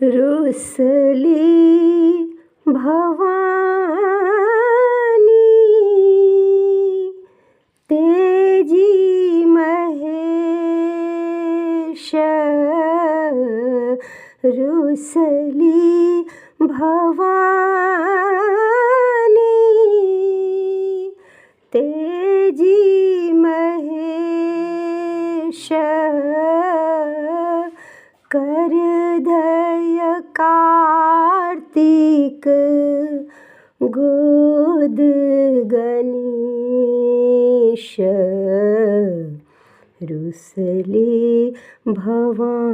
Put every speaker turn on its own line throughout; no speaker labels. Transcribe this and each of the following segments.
रुसली भवानी तेजी महेश, रुसली भवानी तेजी महेश, कर दय कार्तिक गोद गणेश, रुसली भवानी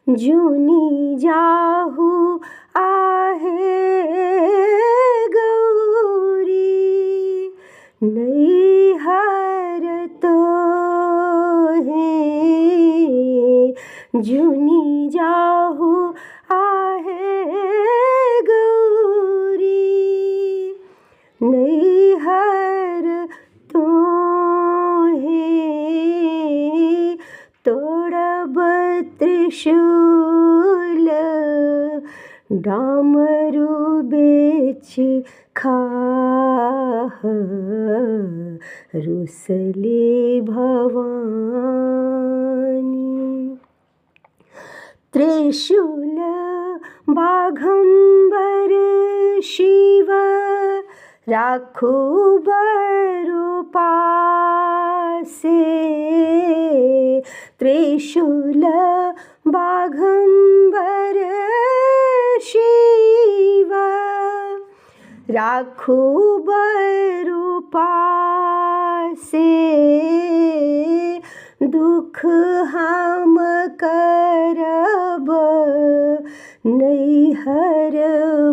जुनी जाहु आहे गौरी, नैहर तो है जुनी जाहु आहे गौरी, नैहर तो है तोड़ब त्रिशूल डामरु बेच खाह, रुसली भवानी त्रिशूल बाघंबर शिव राखू बरु पासे, त्रिशूल बाघंबर शिव राखू बरु पासे, दुख हम करब नैहर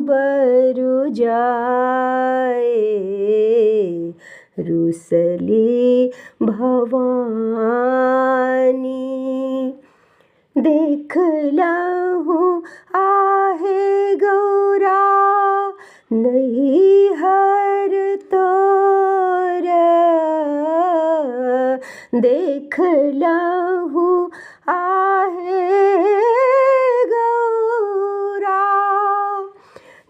बरु जाए, रुसली भवानी देख लहु आहे गौरा नैहर तोर, देख लहु आहे गौरा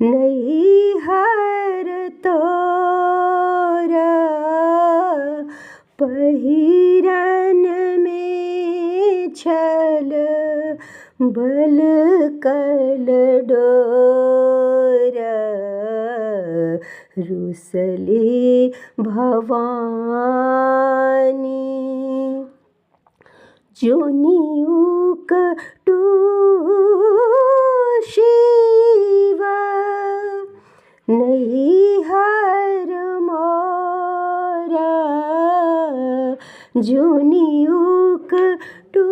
नैहर तोर, पहिरन में छल बल कल door, Rusli Bhavani जोनियुक to Shiv नैहर मोर, जोनियुक टू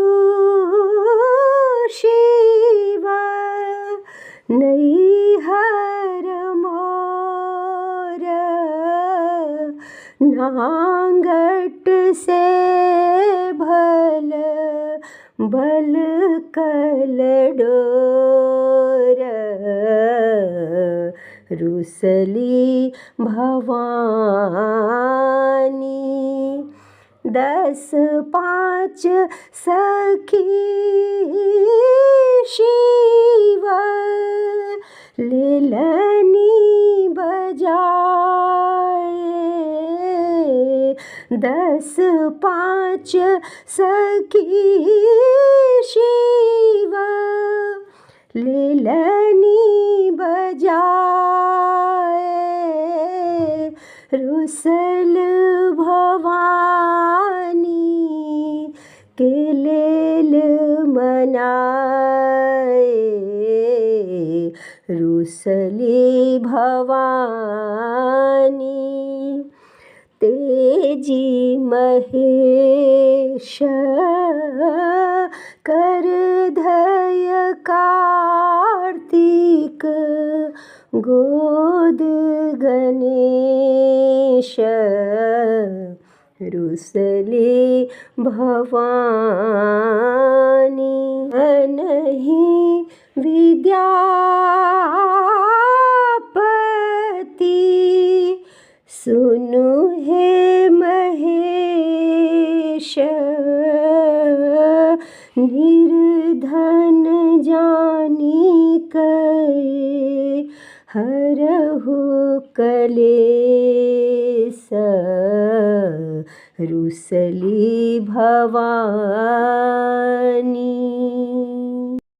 शिव नैहर मोर, नांगट से भल बल कल डोर, रुसली भवानी 10-5 सखी शिव लेलनी बजाए, 10-5 सखी शिव लेलनी बजाए, रुसल भवानी के लेल मनाए, रुसली भवानी तेजी महेश, कर धय कार्तिक गोद गणेश, रुसली भवानी नहीं विद्यापति सुनु हे महेश, निर्जन धन जानी करे हरहु कलेस रुसली भवानी।